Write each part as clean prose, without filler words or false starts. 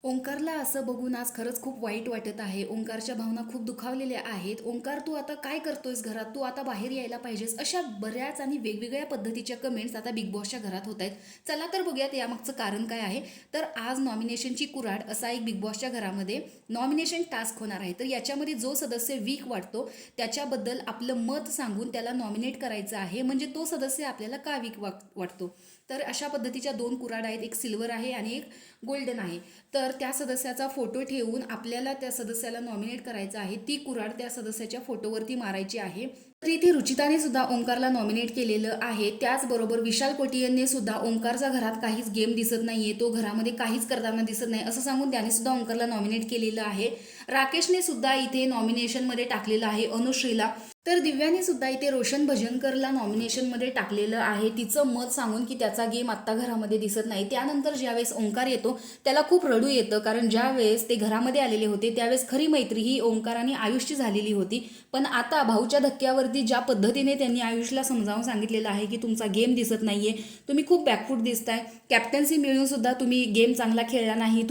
ओंकारला असं बघून आज खरंच खूप वाईट वाटत आहे. ओंकारच्या भावना खूप दुखावलेल्या आहेत. ओंकार, तू आता काय करतोयस घरात? तू आता बाहेर यायला पाहिजेस. अशा बऱ्याच आणि वेगवेगळ्या पद्धतीच्या कमेंट्स आता बिग बॉसच्या घरात होत आहेत. चला तर बघूयात यामागचं कारण काय आहे. तर आज नॉमिनेशनची कुऱ्हाड असा एक बिग बॉसच्या घरामध्ये नॉमिनेशन टास्क होणार आहे. तर याच्यामध्ये जो सदस्य वीक वाटतो त्याच्याबद्दल आपलं मत सांगून त्याला नॉमिनेट करायचं आहे. म्हणजे तो सदस्य आपल्याला का वीक वाटतो. तर अशा पद्धतीच्या दोन कुऱ्हाड आहेत. एक सिल्वर आहे आणि एक गोल्डन आहे. तर त्या सदस्याचा फोटो ठेवून आपल्याला त्या सदस्याला नॉमिनेट करायचं आहे. ती कुऱ्हाड त्या सदस्याच्या फोटोवरती मारायची आहे. तर इथे रुचिताने सुद्धा ओंकारला नॉमिनेट केलेलं आहे. त्याचबरोबर विशाल कोटियनने सुद्धा ओंकारच्या घरात काहीच गेम दिसत नाहीये, तो घरामध्ये काहीच करताना दिसत नाही असं सांगून त्याने सुद्धा ओंकारला नॉमिनेट केलेलं आहे. राकेशने सुद्धा इथे नॉमिनेशनमध्ये टाकलेलं आहे अनुश्रीला. तर दिव्याने सुद्धा इथे रोशन भजनकरला नॉमिनेशनमध्ये टाकलेलं आहे. तिचं मत सांगून की त्याचा गेम आत्ता घरामध्ये दिसत नाही. त्यानंतर ज्यावेळेस ओंकार येतो त्याला खूप रडू येतं, कारण ज्यावेळेस ते घरामध्ये आलेले होते त्यावेळेस खरी मैत्री ही ओंकार आणि आयुषची झालेली होती. पण आता भाऊच्या धक्क्यावरती ज्या पद्धतीने त्यांनी आयुषला समजावून सांगितलेलं आहे की तुमचा गेम दिसत नाहीये, तुम्ही खूप बॅकफूट दिसताय, कॅप्टन्सी मिळून सुद्धा तुम्ही गेम चांगला खेळला नाही,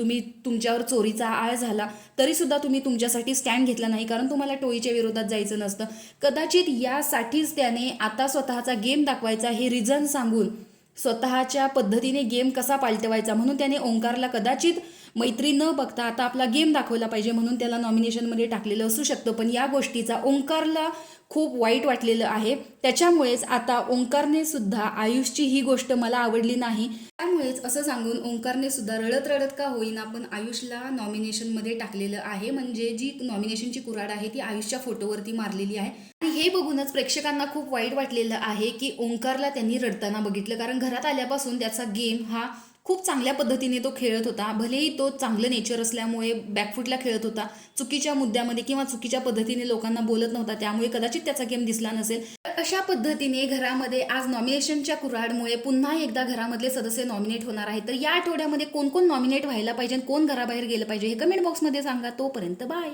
तुमच्यावर चोरीचा आळ झाला तरी सुद्धा तुम्ही तुमच्यासाठी स्टँड घेतला नाही, कारण तुम्हाला टोळीच्या विरोधात जायचं नसतं. कदाचित यासाठीच त्याने आता स्वतःचा गेम दाखवायचा हे रिझन सांगून स्वतःच्या पद्धतीने गेम कसा पालटवायचा म्हणून त्याने ओंकारला कदाचित मैत्री न बघता आता आपला गेम दाखवला पाहिजे म्हणून त्याला नॉमिनेशनमध्ये टाकलेलं असू शकतं. पण या गोष्टीचा ओंकारला खूप वाईट वाटलेलं आहे. त्याच्यामुळेच आता ओंकारने सुद्धा आयुषची ही गोष्ट मला आवडली नाही, त्यामुळेच असं सांगून ओंकारने सुद्धा रडत रडत का होईना पण आयुषला नॉमिनेशनमध्ये टाकलेलं आहे. म्हणजे जी नॉमिनेशनची कुऱ्हाड आहे ती आयुषच्या फोटोवरती मारलेली आहे. आणि हे बघूनच प्रेक्षकांना खूप वाईट वाटलेलं आहे की ओंकारला त्यांनी रडताना बघितलं, कारण घरात आल्यापासून त्याचा गेम हा खूप चांगल्या पद्धतीने तो खेळत होता. भलेही तो चांगलं नेचर असल्यामुळे बॅकफुटला खेळत होता, चुकीच्या मुद्द्यामध्ये किंवा चुकीच्या पद्धतीने लोकांना बोलत नव्हता, त्यामुळे कदाचित त्याचा गेम दिसला नसेल. अशा पद्धतीने घरामध्ये आज नॉमिनेशनच्या कुऱ्हाडमुळे पुन्हा एकदा घरामधले सदस्य नॉमिनेट होणार आहेत. तर या आठवड्यामध्ये कोण कोण नॉमिनेट व्हायला पाहिजे, कोण घराबाहेर गेलं पाहिजे हे कमेंट बॉक्समध्ये सांगा. तोपर्यंत बाय.